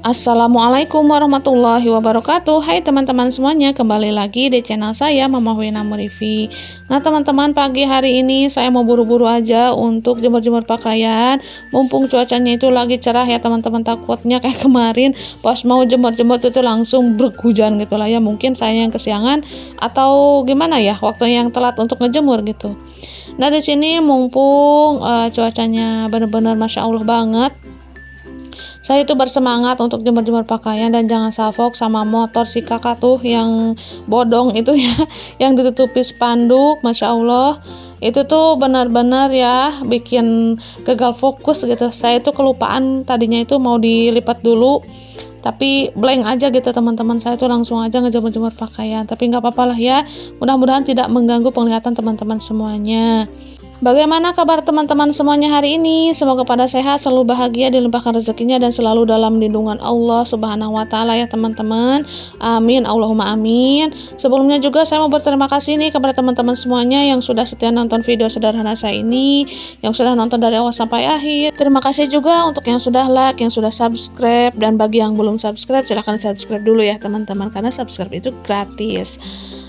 Assalamualaikum warahmatullahi wabarakatuh. Hai teman-teman semuanya, kembali lagi di channel saya Mama Wina Murifi. Nah teman-teman, pagi hari ini saya mau buru-buru aja untuk jemur-jemur pakaian. Mumpung cuacanya itu lagi cerah ya teman-teman, takutnya kayak kemarin pas mau jemur-jemur itu langsung berhujan gitu lah ya. Mungkin saya yang kesiangan atau gimana ya, waktu yang telat untuk ngejemur gitu. Nah di sini mumpung cuacanya bener-bener masya Allah banget, saya itu bersemangat untuk jemur-jemur pakaian dan jangan salfok sama motor si kakak tuh yang bodong itu ya, yang ditutupi spanduk. Masya Allah, itu tuh benar-benar ya bikin gagal fokus gitu. Saya itu kelupaan tadinya itu mau dilipat dulu, tapi blank aja gitu teman-teman. Saya tuh langsung aja ngejemur-jemur pakaian, tapi nggak apa-apa lah ya, mudah-mudahan tidak mengganggu penglihatan teman-teman semuanya. Bagaimana kabar teman-teman semuanya hari ini? Semoga pada sehat, selalu bahagia, dilimpahkan rezekinya dan selalu dalam lindungan Allah Subhanahu wa taala ya teman-teman. Amin, Allahumma amin. Sebelumnya juga saya mau berterima kasih nih kepada teman-teman semuanya yang sudah setia nonton video sederhana saya ini, yang sudah nonton dari awal sampai akhir. Terima kasih juga untuk yang sudah like, yang sudah subscribe, dan bagi yang belum subscribe silahkan subscribe dulu ya teman-teman, karena subscribe itu gratis.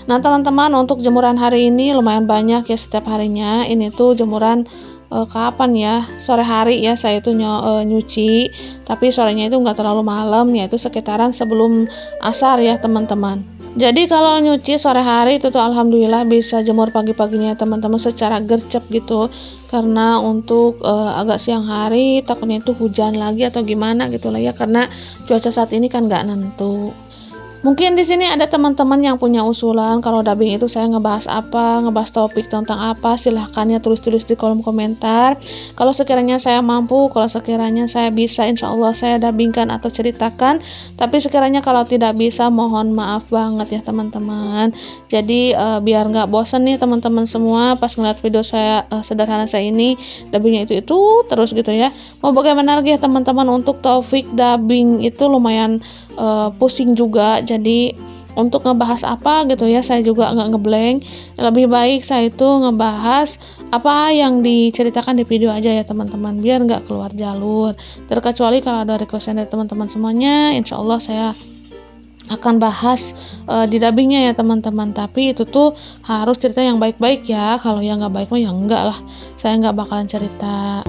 Nah teman-teman, untuk jemuran hari ini lumayan banyak ya setiap harinya. Ini tuh jemuran kapan ya, sore hari ya saya itu nyuci, tapi sorenya itu nggak terlalu malam, yaitu sekitaran sebelum asar ya teman-teman. Jadi kalau nyuci sore hari itu tuh alhamdulillah bisa jemur pagi-paginya teman-teman secara gercep gitu, karena untuk agak siang hari takutnya itu hujan lagi atau gimana gitu lah ya, karena cuaca saat ini kan nggak nentu. Mungkin di sini ada teman-teman yang punya usulan kalau dubbing itu saya ngebahas apa, ngebahas topik tentang apa, silahkan ya tulis-tulis di kolom komentar. Kalau sekiranya saya mampu, kalau sekiranya saya bisa, insya Allah saya dubbingkan atau ceritakan. Tapi sekiranya kalau tidak bisa, mohon maaf banget ya teman-teman. Jadi biar nggak bosan nih teman-teman semua pas ngeliat video saya sederhana saya ini, dubbingnya itu terus gitu ya. Mau bagaimana lagi ya teman-teman, untuk topik dubbing itu lumayan pusing juga. Jadi untuk ngebahas apa gitu ya, saya juga nggak ngeblank. Lebih baik saya itu ngebahas apa yang diceritakan di video aja ya teman-teman, biar nggak keluar jalur. Terkecuali kalau ada request dari teman-teman semuanya, insya Allah saya akan bahas di dubbingnya ya teman-teman. Tapi itu tuh harus cerita yang baik-baik ya. Kalau yang nggak baik mah ya enggak lah, saya nggak bakalan cerita.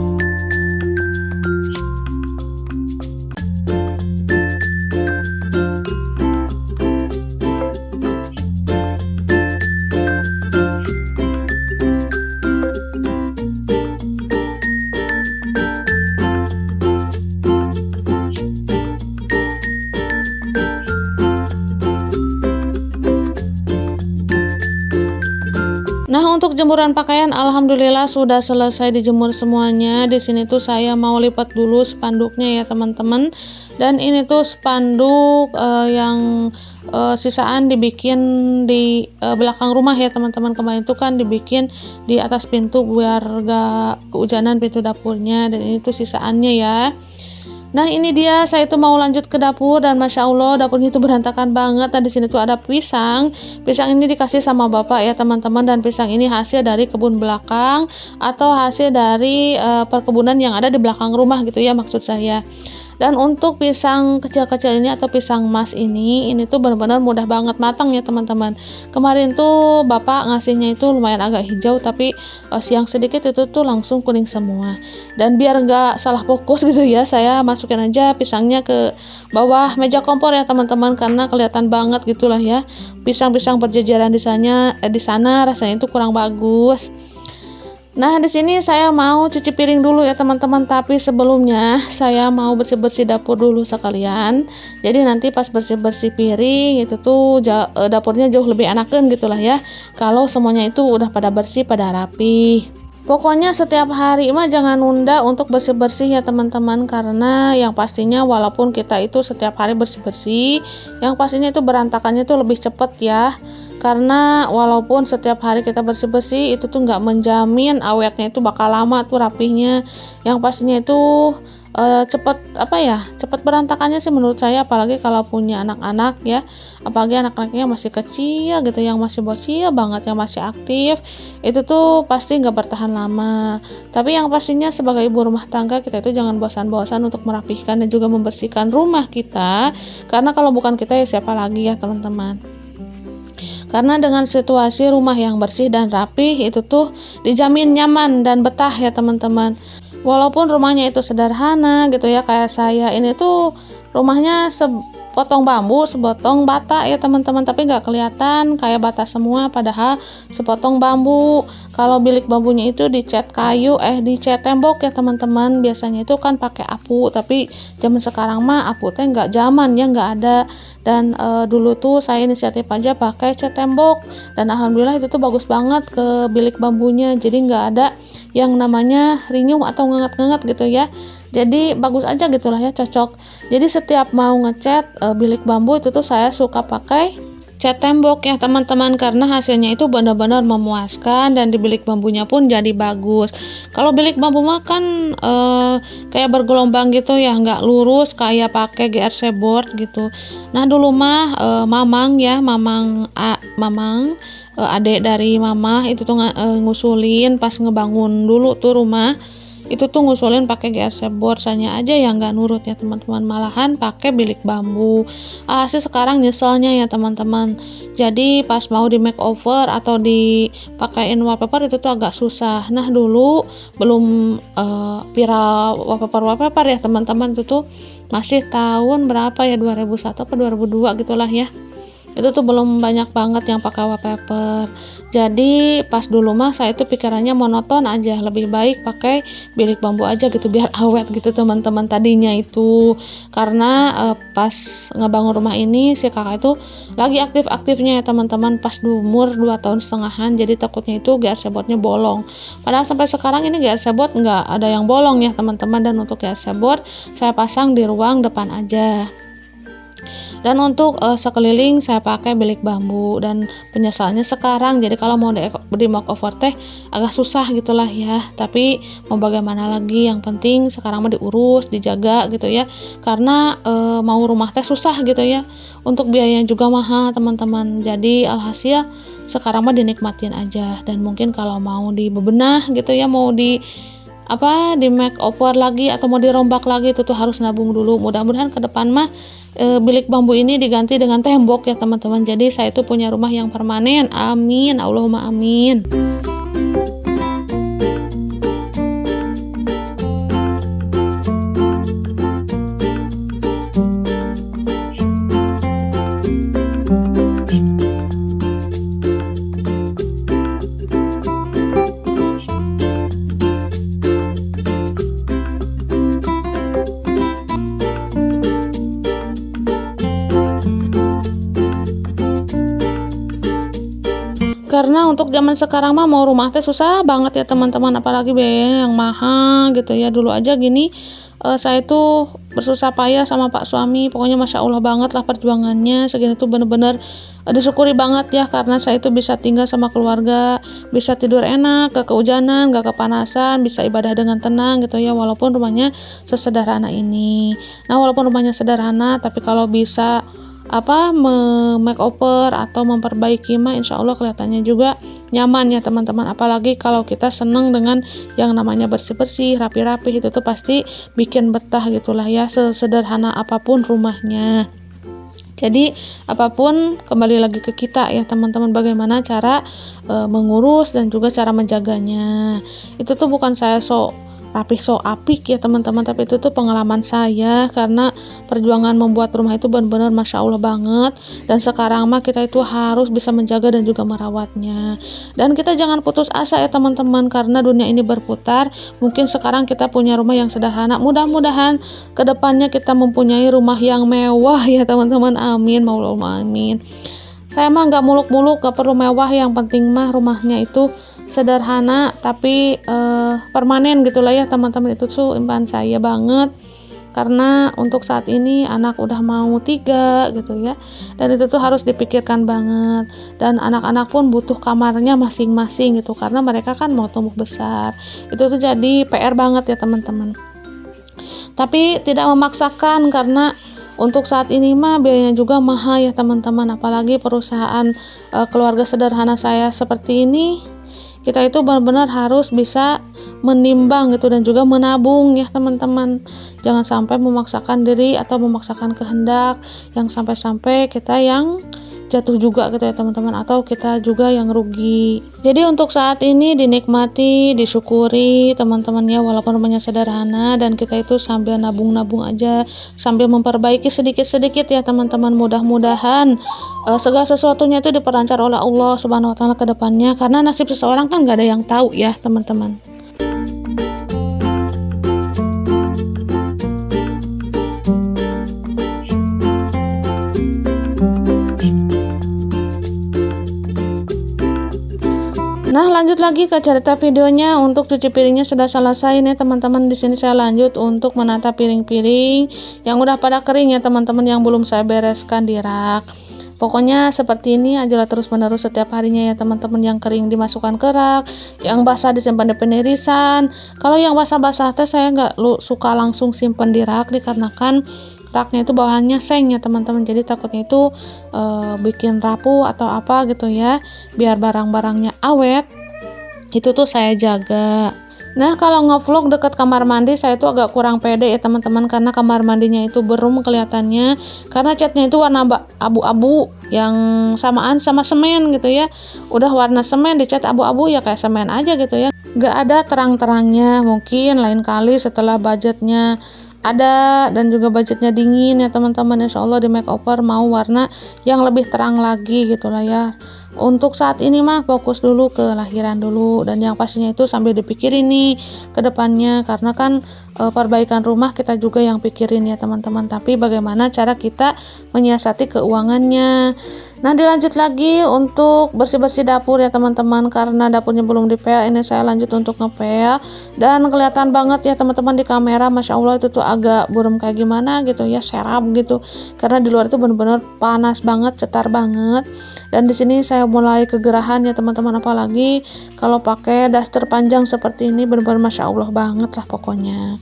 Nah, untuk jemuran pakaian alhamdulillah sudah selesai dijemur semuanya. Di sini tuh saya mau lipat dulu spanduknya ya teman-teman. Dan ini tuh spanduk yang sisaan dibikin di belakang rumah ya teman-teman. Kemarin tuh kan dibikin di atas pintu biar gak kehujanan pintu dapurnya, dan ini tuh sisaannya ya. Nah ini dia, saya itu mau lanjut ke dapur dan masya Allah dapurnya itu berantakan banget. Nah di sini tuh ada pisang. Pisang ini dikasih sama bapak ya teman-teman, dan pisang ini hasil dari kebun belakang atau hasil dari perkebunan yang ada di belakang rumah gitu ya maksud saya. Dan untuk pisang kecil-kecil ini atau pisang mas ini tuh benar-benar mudah banget matang ya teman-teman. Kemarin tuh bapak ngasihnya itu lumayan agak hijau, tapi siang sedikit itu tuh langsung kuning semua. Dan biar nggak salah fokus gitu ya, saya masukin aja pisangnya ke bawah meja kompor ya teman-teman, karena kelihatan banget gitulah ya pisang-pisang berjejeran di sana rasanya itu kurang bagus. Nah di sini saya mau cuci piring dulu ya teman-teman, tapi sebelumnya saya mau bersih-bersih dapur dulu sekalian. Jadi nanti pas bersih-bersih piring itu tuh dapurnya jauh lebih enakan gitulah ya, kalau semuanya itu udah pada bersih, pada rapi. Pokoknya setiap hari mah jangan nunda untuk bersih-bersih ya teman-teman, karena yang pastinya walaupun kita itu setiap hari bersih-bersih, yang pastinya itu berantakannya tuh lebih cepet ya. Karena walaupun setiap hari kita bersih-bersih itu tuh nggak menjamin awetnya itu bakal lama tuh rapihnya. Yang pastinya itu cepet berantakannya sih menurut saya, apalagi kalau punya anak-anak ya, apalagi anak-anaknya masih kecil gitu, yang masih bocil banget, yang masih aktif, itu tuh pasti nggak bertahan lama. Tapi yang pastinya sebagai ibu rumah tangga, kita itu jangan bosan-bosan untuk merapihkan dan juga membersihkan rumah kita, karena kalau bukan kita ya siapa lagi ya teman-teman. Karena dengan situasi rumah yang bersih dan rapih itu tuh dijamin nyaman dan betah ya teman-teman. Walaupun rumahnya itu sederhana gitu ya, kayak saya ini tuh rumahnya sepotong bambu, sepotong bata ya teman-teman, tapi nggak kelihatan kayak bata semua, padahal sepotong bambu. Kalau bilik bambunya itu dicat kayu, dicat tembok ya teman-teman. Biasanya itu kan pakai apu, tapi zaman sekarang mah apu teh nggak zaman ya, nggak ada. Dan dulu tuh saya inisiatif aja pakai cat tembok, dan alhamdulillah itu tuh bagus banget ke bilik bambunya, jadi nggak ada yang namanya rinyuh atau ngengat-ngengat gitu ya. Jadi bagus aja gitulah ya, cocok. Jadi setiap mau ngecat bilik bambu itu tuh saya suka pakai cat tembok ya teman-teman, karena hasilnya itu benar-benar memuaskan dan di bilik bambunya pun jadi bagus. Kalau bilik bambu mah kan kayak bergelombang gitu ya, nggak lurus kayak pakai GRC board gitu. Nah dulu mah mamang adek dari mama itu tuh ngusulin pas ngebangun dulu tuh rumah, itu tuh ngusulin pakai GRC board, saya aja yang nggak nurut ya teman-teman, malahan pakai bilik bambu. Sih sekarang nyeselnya ya teman-teman, jadi pas mau di makeover atau dipakein wallpaper itu tuh agak susah. Nah dulu belum viral wallpaper ya teman-teman, itu tuh masih tahun berapa ya, 2001 atau 2002 gitulah ya. Itu tuh belum banyak banget yang pakai wallpaper. Jadi pas dulu mah saya itu pikirannya monoton aja, lebih baik pakai bilik bambu aja gitu biar awet gitu teman-teman tadinya itu. Karena pas ngebangun rumah ini si kakak itu lagi aktif-aktifnya ya teman-teman, pas umur 2 tahun setengahan, jadi takutnya itu GRC boardnya bolong. Padahal sampai sekarang ini GRC board nggak ada yang bolong ya teman-teman, dan untuk GRC board saya pasang di ruang depan aja. Dan untuk sekeliling saya pakai bilik bambu, dan penyesalannya sekarang jadi kalau mau di makeover teh agak susah gitulah ya, tapi mau bagaimana lagi, yang penting sekarang mah diurus, dijaga gitu ya, karena mau rumah teh susah gitu ya, untuk biayanya juga mahal teman-teman. Jadi alhasil sekarang mah dinikmatin aja, dan mungkin kalau mau dibebenah gitu ya, mau di makeover lagi atau mau dirombak lagi, itu tuh harus nabung dulu. Mudah-mudahan ke depan mah bilik bambu ini diganti dengan tembok ya teman-teman, jadi saya itu punya rumah yang permanen. Amin, Allahumma amin. Karena untuk zaman sekarang mah mau rumah teh susah banget ya teman-teman, apalagi biayanya yang mahal gitu ya. Dulu aja gini saya tuh bersusah payah sama Pak suami, pokoknya Masya Allah banget lah perjuangannya segini tuh, bener-bener disyukuri banget ya, karena saya itu bisa tinggal sama keluarga, bisa tidur enak, gak kehujanan, gak kepanasan, bisa ibadah dengan tenang gitu ya, walaupun rumahnya sesederhana ini. Nah walaupun rumahnya sederhana, tapi kalau bisa makeover atau memperbaiki mah insya Allah kelihatannya juga nyaman ya teman-teman. Apalagi kalau kita seneng dengan yang namanya bersih-bersih, rapi-rapi, itu tuh pasti bikin betah gitulah ya, sesederhana apapun rumahnya. Jadi apapun kembali lagi ke kita ya teman-teman, bagaimana cara mengurus dan juga cara menjaganya. Itu tuh bukan saya rapih apik ya teman-teman, tapi itu tuh pengalaman saya, karena perjuangan membuat rumah itu benar-benar Masya Allah banget. Dan sekarang mah kita itu harus bisa menjaga dan juga merawatnya, dan kita jangan putus asa ya teman-teman, karena dunia ini berputar. Mungkin sekarang kita punya rumah yang sederhana, mudah-mudahan kedepannya kita mempunyai rumah yang mewah ya teman-teman. Amin, Allahumma amin. Saya mah nggak muluk-muluk, nggak perlu mewah, yang penting mah rumahnya itu sederhana tapi permanen gitulah ya teman-teman. Itu tuh impian saya banget, karena untuk saat ini anak udah mau 3 gitu ya, dan itu tuh harus dipikirkan banget, dan anak-anak pun butuh kamarnya masing-masing gitu, karena mereka kan mau tumbuh besar. Itu tuh jadi PR banget ya teman-teman. Tapi tidak memaksakan karena untuk saat ini mah biayanya juga mahal ya teman-teman, apalagi perusahaan keluarga sederhana saya seperti ini. Kita itu benar-benar harus bisa menimbang gitu dan juga menabung ya teman-teman. Jangan sampai memaksakan diri atau memaksakan kehendak yang sampai-sampai kita yang jatuh juga gitu ya teman-teman, atau kita juga yang rugi. Jadi untuk saat ini dinikmati, disyukuri teman-teman ya, walaupun rumahnya sederhana, dan kita itu sambil nabung-nabung aja, sambil memperbaiki sedikit-sedikit ya teman-teman. Mudah-mudahan segala sesuatunya itu diperlancar oleh Allah Subhanahu wa taala ke depannya, karena nasib seseorang kan gak ada yang tahu ya teman-teman. Nah, lanjut lagi ke cerita videonya. Untuk cuci piringnya sudah selesai nih teman-teman. Di sini saya lanjut untuk menata piring-piring yang udah pada kering ya teman-teman, yang belum saya bereskan di rak. Pokoknya seperti ini aja terus menerus setiap harinya ya teman-teman. Yang kering dimasukkan ke rak, yang basah disimpan di penirisan. Kalau yang basah-basah teh saya nggak suka langsung simpan di rak, dikarenakan raknya itu bahannya seng ya teman-teman, jadi takutnya itu bikin rapuh atau apa gitu ya. Biar barang-barangnya awet, itu tuh saya jaga. Nah, kalau ngevlog dekat kamar mandi saya itu agak kurang pede ya teman-teman, karena kamar mandinya itu berum kelihatannya, karena catnya itu warna abu-abu yang samaan sama semen gitu ya. Udah warna semen dicat abu-abu ya kayak semen aja gitu ya, nggak ada terang-terangnya. Mungkin lain kali setelah budgetnya ada dan juga budgetnya dingin ya teman-teman, insya Allah di makeover mau warna yang lebih terang lagi gitulah ya. Untuk saat ini mah fokus dulu ke lahiran dulu, dan yang pastinya itu sambil dipikirin nih ke depannya, karena kan perbaikan rumah kita juga yang pikirin ya teman-teman, tapi bagaimana cara kita menyiasati keuangannya. Nah, dilanjut lagi untuk bersih-bersih dapur ya teman-teman, karena dapurnya belum dipel. Ini saya lanjut untuk ngepel, dan kelihatan banget ya teman-teman di kamera, masya Allah itu tuh agak buram kayak gimana gitu ya, serap gitu, karena di luar itu benar-benar panas banget, cetar banget. Dan di sini saya mulai kegerahan ya teman-teman, apalagi kalau pakai daster panjang seperti ini, benar-benar masya Allah banget lah pokoknya.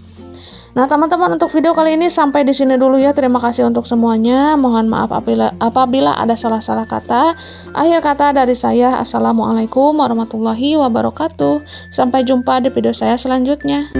Nah teman-teman, untuk video kali ini sampai di sini dulu ya. Terima kasih untuk semuanya. Mohon maaf apabila ada salah-salah kata. Akhir kata dari saya, assalamualaikum warahmatullahi wabarakatuh. Sampai jumpa di video saya selanjutnya.